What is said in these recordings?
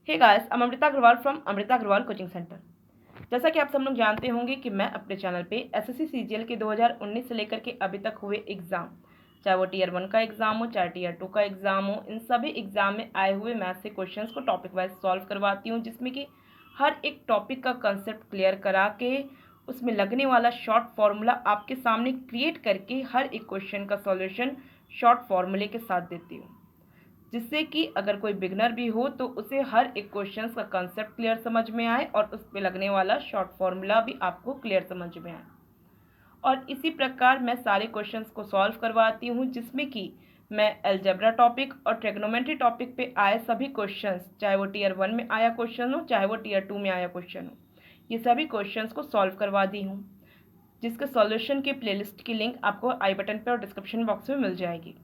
Hey guys, I'm Amrita Agarwal from Amrita Agarwal coaching centre. जैसा कि आप सब लोग जानते होंगे कि मैं अपने चैनल पे एसएससी सीजीएल के 2019 से लेकर के अभी तक हुए एग्ज़ाम, चाहे वो टीयर 1 का एग्ज़ाम हो, चाहे टीयर 2 का एग्ज़ाम हो, इन सभी एग्ज़ाम में आए हुए मैथ से क्वेश्चंस को टॉपिक वाइज सॉल्व करवाती हूँ, जिसमें कि हर एक टॉपिक का कंसेप्ट क्लियर करा के उसमें लगने वाला शॉर्ट फार्मूला आपके सामने क्रिएट करके हर एक क्वेश्चन का सॉल्यूशन शॉर्ट फार्मूले के साथ देती हूँ, जिससे कि अगर कोई बिगनर भी हो तो उसे हर एक क्वेश्चन का कंसेप्ट क्लियर समझ में आए और उस पर लगने वाला शॉर्ट फार्मूला भी आपको क्लियर समझ में आए। और इसी प्रकार मैं सारे क्वेश्चंस को सॉल्व करवाती हूँ, जिसमें कि मैं अलजेब्रा टॉपिक और ट्रिग्नोमेट्री टॉपिक पे आए सभी क्वेश्चंस, चाहे वो टीयर 1 में आया क्वेश्चन हो, चाहे वो टीयर 2 में आया क्वेश्चन हो, ये सभी क्वेश्चंस को सॉल्व करवा दी हूँ, जिसके सॉल्यूशन की प्लेलिस्ट की लिंक आपको आई बटन पर और डिस्क्रिप्शन बॉक्स में मिल जाएगी।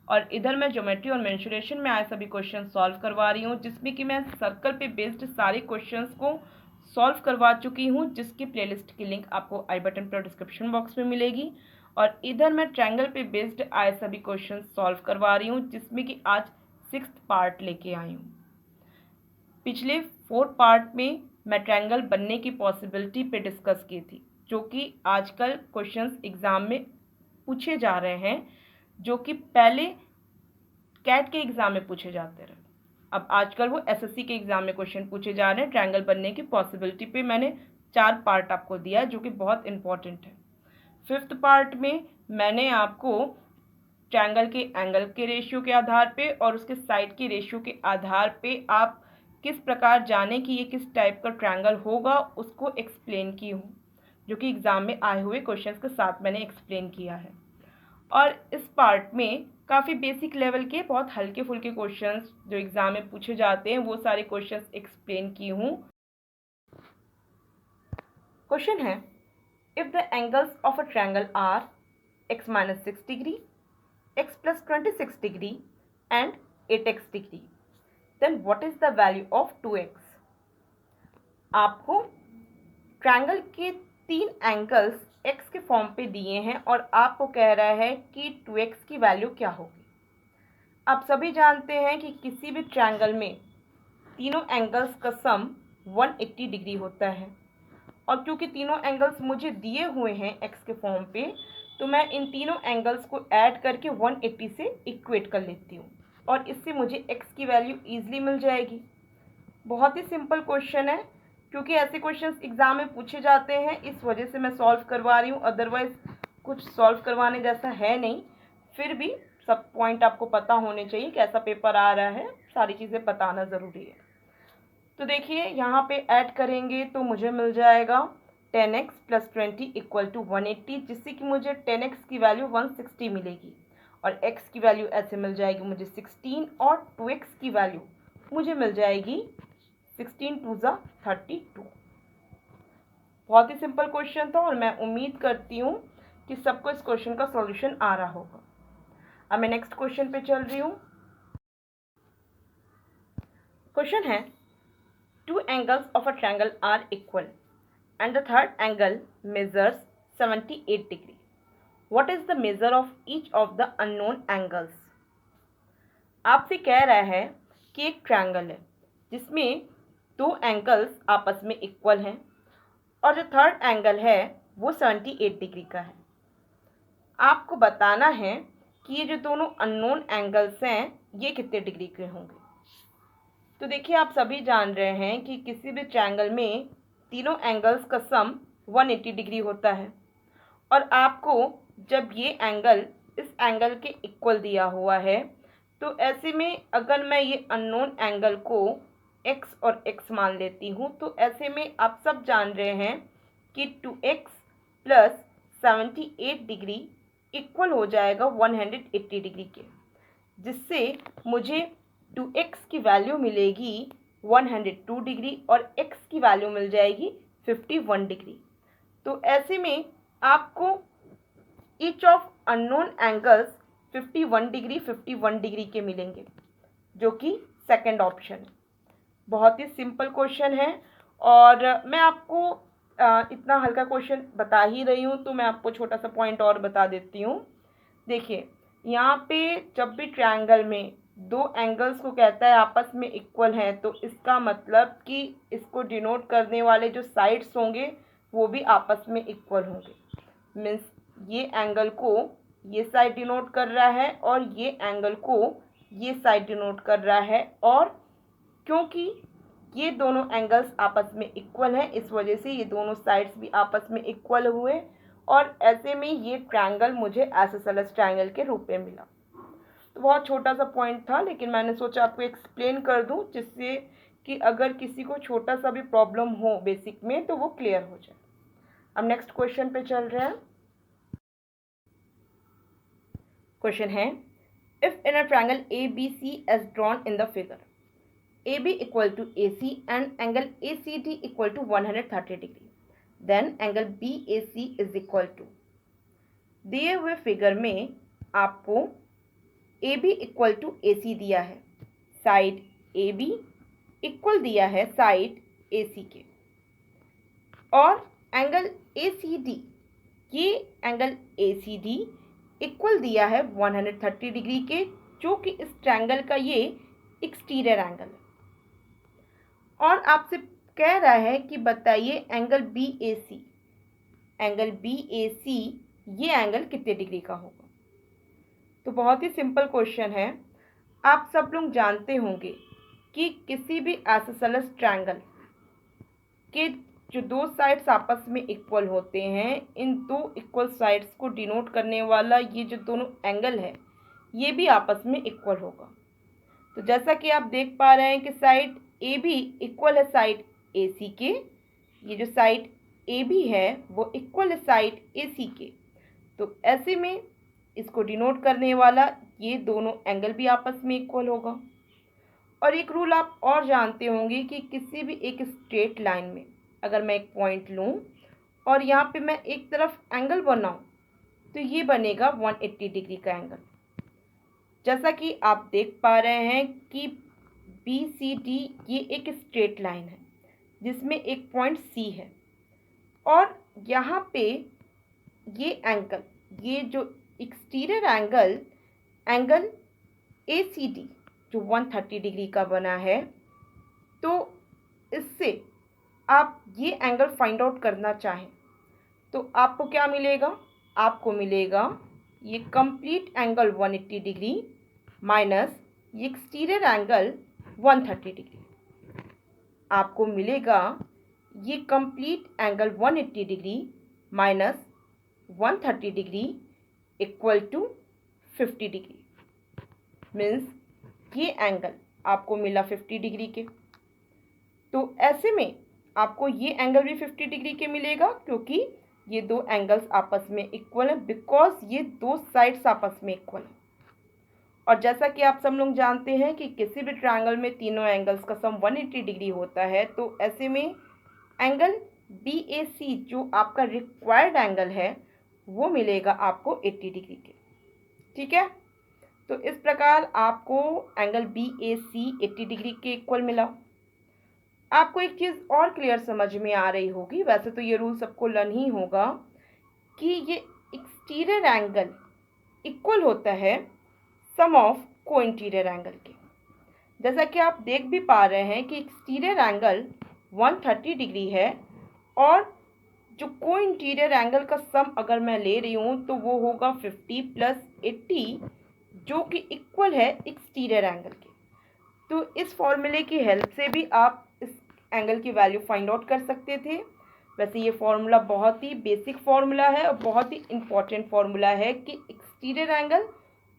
और इधर मैं ज्योमेट्री और मेंसुरेशन में आए सभी क्वेश्चन सॉल्व करवा रही हूँ, जिसमें कि मैं सर्कल पे बेस्ड सारे क्वेश्चंस को सॉल्व करवा चुकी हूँ, जिसकी प्लेलिस्ट की लिंक आपको आई बटन पर डिस्क्रिप्शन बॉक्स में मिलेगी। और इधर मैं ट्रायंगल पे बेस्ड आए सभी क्वेश्चन सॉल्व करवा रही हूँ, जिसमें कि आज 6th पार्ट लेके आई हूँ। पिछले 4 पार्ट में मैं ट्रायंगल बनने की पॉसिबिलिटी पे डिस्कस की थी, जो कि आजकल क्वेश्चंस एग्ज़ाम में पूछे जा रहे हैं, जो कि पहले कैट के एग्ज़ाम में पूछे जाते रहे। अब आजकल वो एसएससी के एग्ज़ाम में क्वेश्चन पूछे जा रहे हैं। ट्रायंगल बनने की पॉसिबिलिटी पे मैंने 4 पार्ट आपको दिया है, जो कि बहुत इंपॉर्टेंट है। 5th पार्ट में मैंने आपको ट्रायंगल के एंगल के रेशियो के आधार पे और उसके साइड के रेशियो के आधार पे आप किस प्रकार जाने कि ये किस टाइप का ट्रायंगल होगा, उसको एक्सप्लेन की हूँ, जो कि एग्ज़ाम में आए हुए क्वेश्चंस के साथ मैंने एक्सप्लेन किया है। और इस पार्ट में काफ़ी बेसिक लेवल के बहुत हल्के फुल्के क्वेश्चंस जो एग्ज़ाम में पूछे जाते हैं, वो सारे क्वेश्चंस एक्सप्लेन की हूँ। क्वेश्चन है, if the angles of a triangle are x - 6 degree, x + 26 degree and 8x degree, then what is the value of 2x। आपको ट्रायंगल के 3 एंगल्स x के फॉर्म पे दिए हैं और आपको कह रहा है कि 2x की वैल्यू क्या होगी। आप सभी जानते हैं कि किसी भी ट्रायंगल में तीनों एंगल्स का सम 180 डिग्री होता है, और क्योंकि तीनों एंगल्स मुझे दिए हुए हैं x के फॉर्म पे, तो मैं इन तीनों एंगल्स को ऐड करके 180 से इक्वेट कर लेती हूँ और इससे मुझे x की वैल्यू ईजिली मिल जाएगी। बहुत ही सिंपल क्वेश्चन है, क्योंकि ऐसे क्वेश्चंस एग्ज़ाम में पूछे जाते हैं, इस वजह से मैं सॉल्व करवा रही हूँ। अदरवाइज़ कुछ सॉल्व करवाने जैसा है नहीं, फिर भी सब पॉइंट आपको पता होने चाहिए, कैसा पेपर आ रहा है, सारी चीज़ें बताना ज़रूरी है। तो देखिए, यहाँ पे ऐड करेंगे तो मुझे मिल जाएगा 10x + 20 = 180, जिससे कि मुझे 10x की वैल्यू 160 मिलेगी और x की वैल्यू ऐसे मिल जाएगी मुझे 16 और 2x की वैल्यू मुझे मिल जाएगी 16 × 2 = 32। बहुत ही सिंपल क्वेश्चन था और मैं उम्मीद करती हूँ कि सबको इस क्वेश्चन का सॉल्यूशन आ रहा होगा। अब मैं नेक्स्ट क्वेश्चन पे चल रही हूँ। क्वेश्चन है, 2 angles of a triangle are equal and the third angle measures 78 degree. What is the measure of each of the unknown angles? आपसे कह रहा है कि एक ट्रायंगल है जिसमें 2 एंगल्स आपस में इक्वल हैं और जो थर्ड एंगल है वो 78 डिग्री का है। आपको बताना है कि ये जो दोनों अननोन एंगल्स हैं ये कितने डिग्री के होंगे। तो देखिए, आप सभी जान रहे हैं कि किसी भी ट्रायंगल में तीनों एंगल्स का सम 180 डिग्री होता है, और आपको जब ये एंगल इस एंगल के इक्वल दिया हुआ है, तो ऐसे में अगर मैं ये अननोन एंगल को x और x मान लेती हूँ, तो ऐसे में आप सब जान रहे हैं कि 2x + 78 डिग्री इक्वल हो जाएगा 180 डिग्री के, जिससे मुझे 2x की वैल्यू मिलेगी 102 डिग्री और x की वैल्यू मिल जाएगी 51 डिग्री। तो ऐसे में आपको each of unknown angles 51 degree के मिलेंगे, जो कि सेकंड ऑप्शन है। बहुत ही सिंपल क्वेश्चन है और मैं आपको इतना हल्का क्वेश्चन बता ही रही हूँ, तो मैं आपको छोटा सा पॉइंट और बता देती हूँ। देखिए, यहाँ पे जब भी ट्रायंगल में दो एंगल्स को कहता है आपस में इक्वल हैं, तो इसका मतलब कि इसको डिनोट करने वाले जो साइड्स होंगे वो भी आपस में इक्वल होंगे। मीन्स ये एंगल को ये साइड डिनोट कर रहा है और ये एंगल को ये साइड डिनोट कर रहा है, और क्योंकि ये दोनों एंगल्स आपस में इक्वल हैं इस वजह से ये दोनों साइड्स भी आपस में इक्वल हुए, और ऐसे में ये ट्रायंगल मुझे आइसोसेलेस ट्रायंगल के रूप में मिला। तो बहुत छोटा सा पॉइंट था, लेकिन मैंने सोचा आपको एक्सप्लेन कर दूं जिससे कि अगर किसी को छोटा सा भी प्रॉब्लम हो बेसिक में तो वो क्लियर हो जाए। अब नेक्स्ट क्वेश्चन पे चल रहे हैं। क्वेश्चन है, if in a triangle A B C as drawn in the figure, A B equal to A C and angle A C D equal to 130 degree, then angle B A C is equal to. दिए हुए figure में आपको A B equal to A C दिया है, side ए B equal दिया है side ए C के, और एंगल ए सी डी, ये angle A C D equal दिया है 130 डिग्री के, जो कि इस ट्रायंगल का ये एक्सटीरियर एंगल है। और आपसे कह रहा है कि बताइए angle B A C, angle B A सी ये एंगल कितने डिग्री का होगा। तो बहुत ही सिंपल क्वेश्चन है। आप सब लोग जानते होंगे कि किसी भी आइसोसेलेस ट्रायंगल के जो दो साइड्स आपस में इक्वल होते हैं, इन दो इक्वल साइड्स को डिनोट करने वाला ये जो दोनों एंगल है ये भी आपस में इक्वल होगा। तो जैसा कि आप देख पा रहे हैं कि साइड ए बी इक्वल है साइड ए सी के, ये जो साइड ए बी है वो इक्वल है साइड ए सी के, तो ऐसे में इसको डिनोट करने वाला ये दोनों एंगल भी आपस में इक्वल होगा। और एक रूल आप और जानते होंगे कि किसी भी एक स्ट्रेट लाइन में अगर मैं एक पॉइंट लूँ और यहाँ पे मैं एक तरफ एंगल बनाऊँ तो ये बनेगा 180 डिग्री का एंगल। जैसा कि आप देख पा रहे हैं कि बी सी डी ये एक स्ट्रेट लाइन है जिसमें एक पॉइंट सी है, और यहाँ पे ये एंगल, ये जो exterior angle, angle A C D जो 130 डिग्री का बना है, तो इससे आप ये एंगल फाइंड आउट करना चाहें तो आपको क्या मिलेगा, आपको मिलेगा ये कंप्लीट एंगल 180 डिग्री माइनस ये एक्सटीरियर एंगल 130 डिग्री, आपको मिलेगा ये complete angle 180 degree minus 130 degree equal to 50 degree. Means ये एंगल आपको मिला 50 डिग्री के। तो ऐसे में आपको ये एंगल भी 50 डिग्री के मिलेगा क्योंकि ये दो एंगल्स आपस में इक्वल है, बिकॉज ये दो साइड्स आपस में इक्वल है। और जैसा कि आप सब लोग जानते हैं कि किसी भी ट्रायंगल में तीनों एंगल्स का सम 180 डिग्री होता है, तो ऐसे में एंगल बी ए सी जो आपका रिक्वायर्ड एंगल है वो मिलेगा आपको 80 डिग्री के। ठीक है, तो इस प्रकार आपको angle B A C 80 degree के इक्वल मिला। आपको एक चीज़ और क्लियर समझ में आ रही होगी, वैसे तो ये रूल सबको लर्न ही होगा कि ये एक्सटीरियर एंगल इक्वल होता है सम ऑफ को इंटीरियर एंगल के। जैसा कि आप देख भी पा रहे हैं कि एक्सटीरियर एंगल 130 डिग्री है और जो को इंटीरियर एंगल का सम अगर मैं ले रही हूँ तो वो होगा 50 प्लस 80 जो कि इक्वल है एक्सटीरियर एंगल के। तो इस फॉर्मूले की हेल्प से भी आप इस एंगल की वैल्यू फाइंड आउट कर सकते थे। वैसे ये फॉर्मूला बहुत ही बेसिक फॉर्मूला है और बहुत ही इंपॉर्टेंट फॉर्मूला है कि एक्सटीरियर एंगल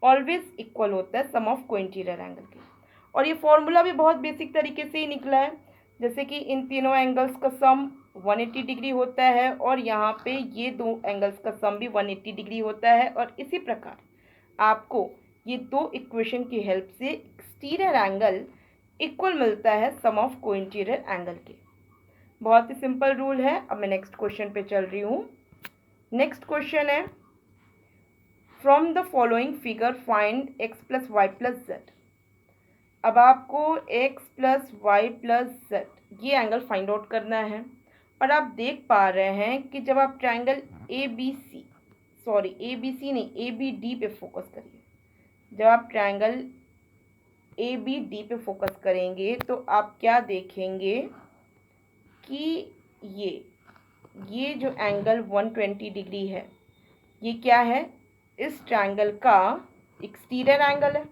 ऑलवेज इक्वल होता है सम ऑफ को इंटीरियर एंगल के। और ये फॉर्मूला भी बहुत बेसिक तरीके से ही निकला है, जैसे कि इन तीनों एंगल्स का सम 180 डिग्री होता है और यहाँ पे ये दो एंगल्स का सम भी 180 डिग्री होता है। और इसी प्रकार आपको ये दो इक्वेशन की हेल्प से एक्सटीरियर एंगल इक्वल मिलता है सम ऑफ को इंटीरियर एंगल के। बहुत ही सिंपल रूल है। अब मैं नेक्स्ट क्वेश्चन पे चल रही हूँ। नेक्स्ट क्वेश्चन है, from the following figure find x plus y plus z. अब आपको x plus y plus z ये एंगल फाइंड आउट करना है। और आप देख पा रहे हैं कि जब आप ट्रायंगल ए बी सी नहीं ए बी डी पे फोकस करिए। जब आप ट्रायंगल ए बी डी पे फोकस करेंगे तो आप क्या देखेंगे कि ये जो एंगल 120 डिग्री है, ये क्या है, इस ट्रायंगल का एक्सटीरियर एंगल है।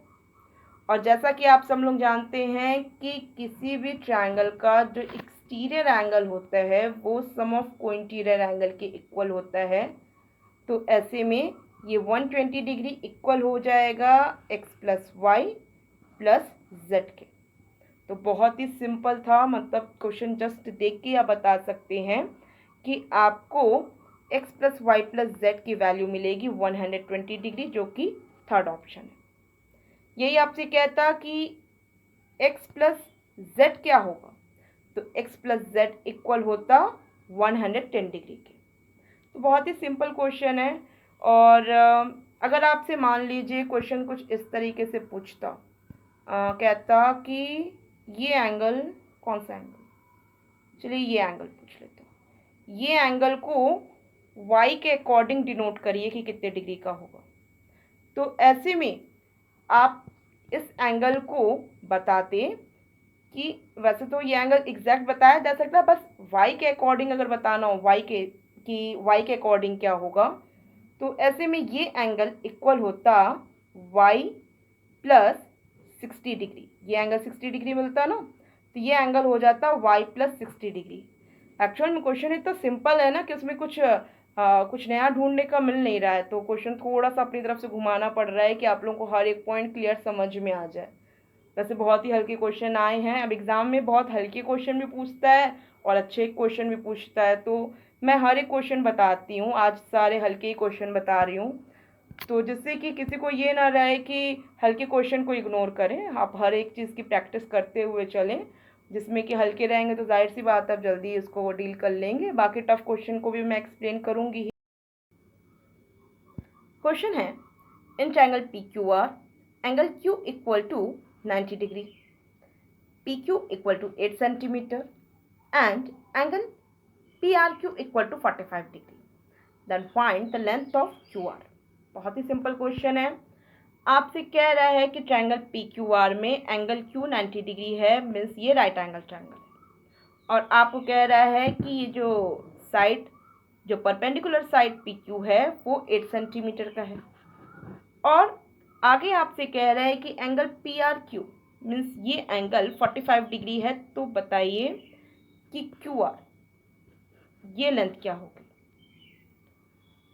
और जैसा कि आप सब लोग जानते हैं कि किसी भी ट्रायंगल का जो एक्सटीरियर एंगल होता है वो सम ऑफ कोइंटीरियर एंगल के इक्वल होता है। तो ऐसे में ये 120 डिग्री इक्वल हो जाएगा x plus y plus z के। तो बहुत ही सिंपल था, मतलब क्वेश्चन जस्ट देख के आप बता सकते हैं कि आपको x plus y plus z की वैल्यू मिलेगी 120 डिग्री, जो कि थर्ड ऑप्शन है। यही आपसे कहता कि x प्लस जेड क्या होगा, तो x प्लस जेड इक्वल होता 110 डिग्री के। तो बहुत ही सिंपल क्वेश्चन है। और अगर आपसे मान लीजिए क्वेश्चन कुछ इस तरीके से पूछता, कहता कि ये एंगल कौन सा एंगल, चलिए ये एंगल पूछ लेते हैं, ये एंगल को y के अकॉर्डिंग डिनोट करिए कि कितने डिग्री का होगा। तो ऐसे में आप इस एंगल को बताते कि वैसे तो ये एंगल एग्जैक्ट बताया जा सकता है, बस y के अकॉर्डिंग अगर बताना हो y के अकॉर्डिंग क्या होगा, तो ऐसे में ये एंगल इक्वल होता y प्लस 60 डिग्री। ये एंगल 60 डिग्री मिलता ना, तो ये एंगल हो जाता y प्लस 60 डिग्री। एक्चुअल में क्वेश्चन इतना सिंपल है ना कि उसमें कुछ नया ढूंढने का मिल नहीं रहा है, तो क्वेश्चन थोड़ा सा अपनी तरफ से घुमाना पड़ रहा है कि आप लोगों को हर एक पॉइंट क्लियर समझ में आ जाए। वैसे बहुत ही हल्के क्वेश्चन आए हैं, अब एग्ज़ाम में बहुत हल्के क्वेश्चन भी पूछता है और अच्छे क्वेश्चन भी पूछता है, तो मैं हर एक क्वेश्चन बताती हूँ। आज सारे हल्के ही क्वेश्चन बता रही हूँ, तो जिससे कि किसी को ये ना रहे कि हल्के क्वेश्चन को इग्नोर करें। आप हर एक चीज़ की प्रैक्टिस करते हुए चलें, जिसमें कि हल्के रहेंगे तो जाहिर सी बात है आप जल्दी इसको डील कर लेंगे। बाकी टफ क्वेश्चन को भी मैं एक्सप्लेन करूँगी ही। क्वेश्चन है, in triangle P Q R angle Q equal to 90 degree, P Q equal to 8 centimetre and angle P R Q equal to 45 degree, then find the length of Q R. बहुत ही simple question है। आपसे कह रहा है कि triangle P Q are में angle Q 90 degree है, मीन्स ये राइट एंगल ट्रायंगल है। और आपको कह रहा है कि ये जो परपेंडिकुलर साइड पी क्यू है वो 8 सेंटीमीटर का है। और आगे आपसे कह रहा है कि angle P R Q means ये एंगल 45 डिग्री है, तो बताइए कि क्यू आर ये लेंथ क्या होगी।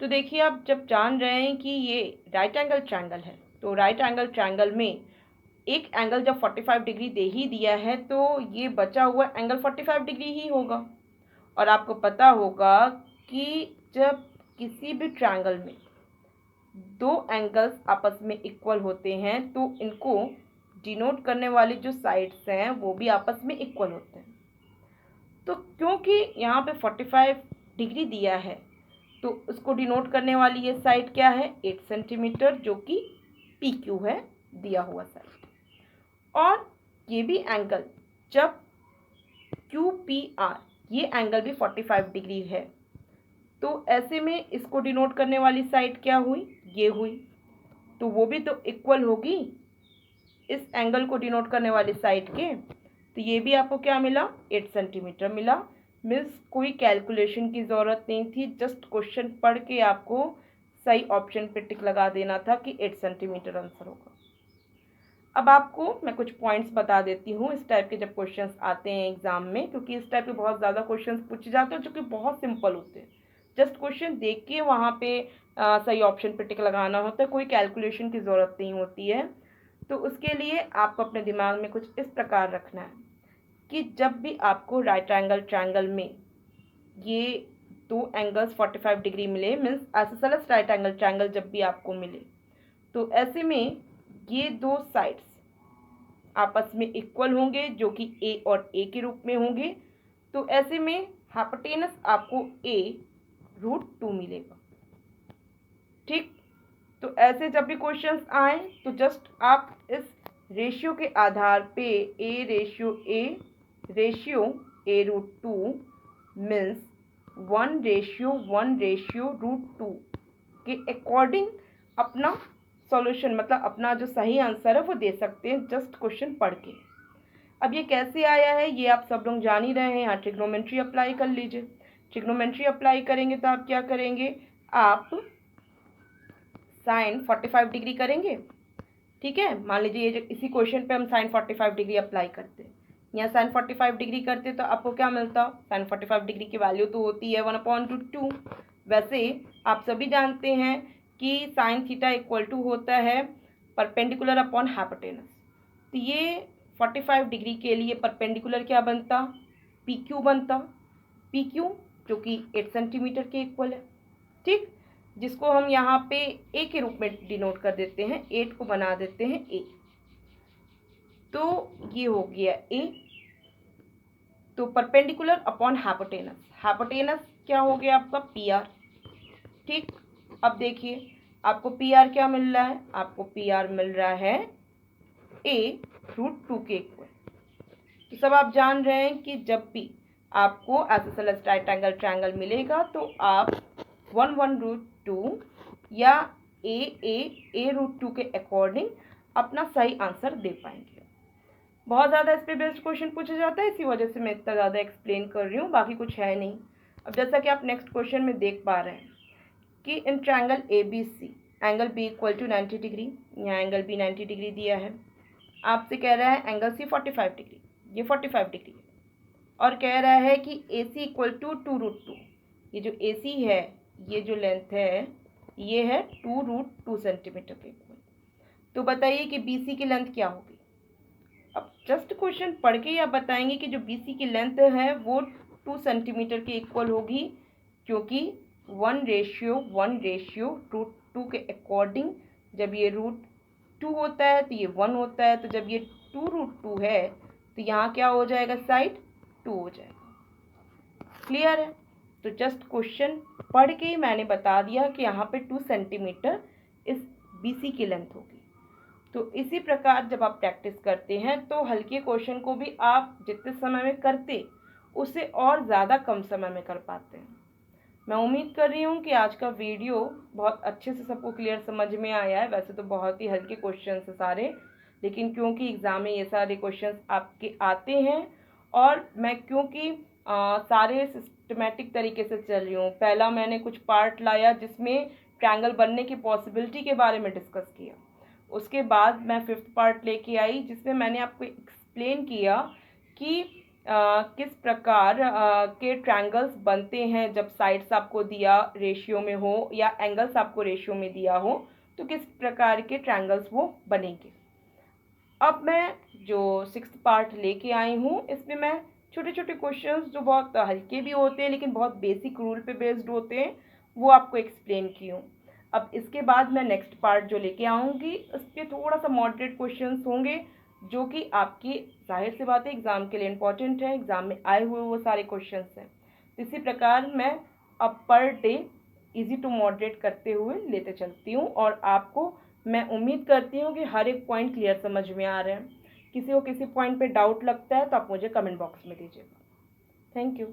तो देखिए, आप जब जान रहे हैं कि ये राइट एंगल ट्रायंगल है, तो राइट एंगल ट्रायंगल में एक एंगल जब 45 डिग्री दे ही दिया है तो ये बचा हुआ एंगल 45 डिग्री ही होगा। और आपको पता होगा कि जब किसी भी ट्रायंगल में दो एंगल्स आपस में इक्वल होते हैं तो इनको डिनोट करने वाली जो साइड्स हैं वो भी आपस में इक्वल होते हैं। तो क्योंकि यहाँ पे 45 डिग्री दिया है, तो उसको डिनोट करने वाली ये साइड क्या है, 8 सेंटीमीटर, जो कि पी क्यू है दिया हुआ साइड। और ये भी एंगल जब क्यू पी आर ये एंगल भी 45 डिग्री है, तो ऐसे में इसको डिनोट करने वाली साइड क्या हुई, ये हुई, तो वो भी तो इक्वल होगी इस एंगल को डिनोट करने वाली साइड के। तो ये भी आपको क्या मिला, 8 सेंटीमीटर मिला। मीन्स कोई कैलकुलेशन की ज़रूरत नहीं थी, जस्ट क्वेश्चन पढ़ के आपको सही ऑप्शन पे टिक लगा देना था कि 8 सेंटीमीटर आंसर होगा। अब आपको मैं कुछ पॉइंट्स बता देती हूँ इस टाइप के जब क्वेश्चंस आते हैं एग्जाम में, क्योंकि इस टाइप के बहुत ज़्यादा क्वेश्चंस पूछे जाते हैं जो कि बहुत सिंपल होते हैं। जस्ट क्वेश्चन देख के वहाँ पे सही ऑप्शन पे टिक लगाना होता है, कोई कैलकुलेशन की ज़रूरत नहीं होती है। तो उसके लिए आपको अपने दिमाग में कुछ इस प्रकार रखना है कि जब भी आपको राइट एंगल ट्रायंगल में ये दो एंगल्स 45 डिग्री मिले, means isosceles right angle triangle जब भी आपको मिले, तो ऐसे में ये दो साइड्स आपस में इक्वल होंगे, जो कि ए और ए के रूप में होंगे। तो ऐसे में हाइपोटेनस आपको a√2 मिलेगा। ठीक, तो ऐसे जब भी क्वेश्चंस आए तो जस्ट आप इस रेशियो के आधार पे रेशियो a√2 मीन्स 1:1/√2 के अकॉर्डिंग अपना सॉल्यूशन मतलब अपना जो सही आंसर है वो दे सकते हैं जस्ट क्वेश्चन पढ़ के। अब ये कैसे आया है ये आप सब लोग जान ही रहे हैं। यहाँ ट्रिग्नोमेट्री अप्लाई कर लीजिए। ट्रिग्नोमेट्री अप्लाई करेंगे तो आप क्या करेंगे, आप साइन 45 डिग्री करेंगे। ठीक है, मान लीजिए ये जो इसी क्वेश्चन पे हम साइन 45 डिग्री अप्लाई करते हैं, यहाँ साइन 45 डिग्री करते तो आपको क्या मिलता, साइन 45 डिग्री की वैल्यू तो होती है 1/√2। वैसे आप सभी जानते हैं कि साइन थीटा इक्वल टू होता है परपेंडिकुलर अपॉन हाइपोटेनस। तो ये 45 डिग्री के लिए परपेंडिकुलर क्या बनता, पी क्यू बनता। पी क्यू जो कि 8 सेंटीमीटर के इक्वल है। ठीक, जिसको हम यहाँ पे ए के रूप में डिनोट कर देते हैं, 8 को बना देते हैं ए। तो ये हो गया ए। तो परपेंडिकुलर अपॉन हाइपोटेनस, हाइपोटेनस क्या हो गया आपका पी आर। ठीक, अब देखिए आपको पी आर क्या मिल रहा है, आपको पी आर मिल रहा है a√2 के इक्वल। तो सब आप जान रहे हैं कि जब भी आपको आइसोसेलेस राइट एंगल ट्रायंगल मिलेगा तो आप 1/√2 या a√2 के अकॉर्डिंग अपना सही आंसर दे पाएंगे। बहुत ज़्यादा इस पर बेस्ड क्वेश्चन पूछा जाता है, इसी वजह से मैं इतना ज़्यादा एक्सप्लेन कर रही हूँ, बाकी कुछ है नहीं। अब जैसा कि आप नेक्स्ट क्वेश्चन में देख पा रहे हैं कि in triangle A B C angle B equal to 90 degree, यहाँ एंगल बी 90 डिग्री दिया है। आपसे कह रहा है एंगल सी 45 डिग्री, ये 45 डिग्री है, और कह रहा है कि ए सी इक्वल टू 2√2। ये जो ए सी है, ये जो लेंथ है ये है 2√2 सेंटीमीटर के इक्वल। तो बताइए कि बी सी की लेंथ क्या होगी। अब जस्ट क्वेश्चन पढ़ के ही आप बताएंगे कि जो बी सी की लेंथ है वो 2 सेंटीमीटर के इक्वल होगी, क्योंकि 1:1:√2 के अकॉर्डिंग जब ये √2 होता है तो ये 1 होता है, तो जब ये 2√2 है तो यहाँ क्या हो जाएगा, साइड 2 हो जाएगा। क्लियर है। तो जस्ट क्वेश्चन पढ़ के ही मैंने बता दिया कि यहाँ पे 2 सेंटीमीटर इस BC की लेंथ होगी। तो इसी प्रकार जब आप प्रैक्टिस करते हैं तो हल्के क्वेश्चन को भी आप जितने समय में करते उससे और ज़्यादा कम समय में कर पाते हैं। मैं उम्मीद कर रही हूँ कि आज का वीडियो बहुत अच्छे से सबको क्लियर समझ में आया है। वैसे तो बहुत ही हल्के क्वेश्चन है सारे, लेकिन क्योंकि एग्ज़ाम में ये सारे क्वेश्चंस आपके आते हैं और मैं क्योंकि सारे सिस्टमेटिक तरीके से चल रही हूँ। पहला मैंने कुछ पार्ट लाया जिसमें ट्रायंगल बनने की पॉसिबिलिटी के बारे में डिस्कस किया। उसके बाद मैं 5th पार्ट लेके आई जिसमें मैंने आपको एक्सप्लेन किया कि किस प्रकार के ट्रायंगल्स बनते हैं जब साइड्स आपको दिया रेशियो में हो या एंगल्स आपको रेशियो में दिया हो, तो किस प्रकार के ट्रायंगल्स वो बनेंगे। अब मैं जो 6th पार्ट लेके आई हूँ इसमें मैं छोटे छोटे क्वेश्चंस जो बहुत हल्के भी होते हैं लेकिन बहुत बेसिक रूल पे बेस्ड होते हैं वो आपको एक्सप्लेन की हूँ। अब इसके बाद मैं नेक्स्ट पार्ट जो लेके आऊँगी उस पर थोड़ा सा मॉडरेट क्वेश्चंस होंगे जो कि आपकी जाहिर सी बात है एग्ज़ाम के लिए इम्पॉर्टेंट है, एग्ज़ाम में आए हुए वो सारे क्वेश्चंस हैं। इसी प्रकार मैं अब per day easy to moderate करते हुए लेते चलती हूँ और आपको मैं उम्मीद करती हूँ कि हर एक पॉइंट क्लियर समझ में आ रहे हैं। किसी को किसी पॉइंट पे डाउट लगता है तो आप मुझे कमेंट बॉक्स में दीजिएगा। Thank you.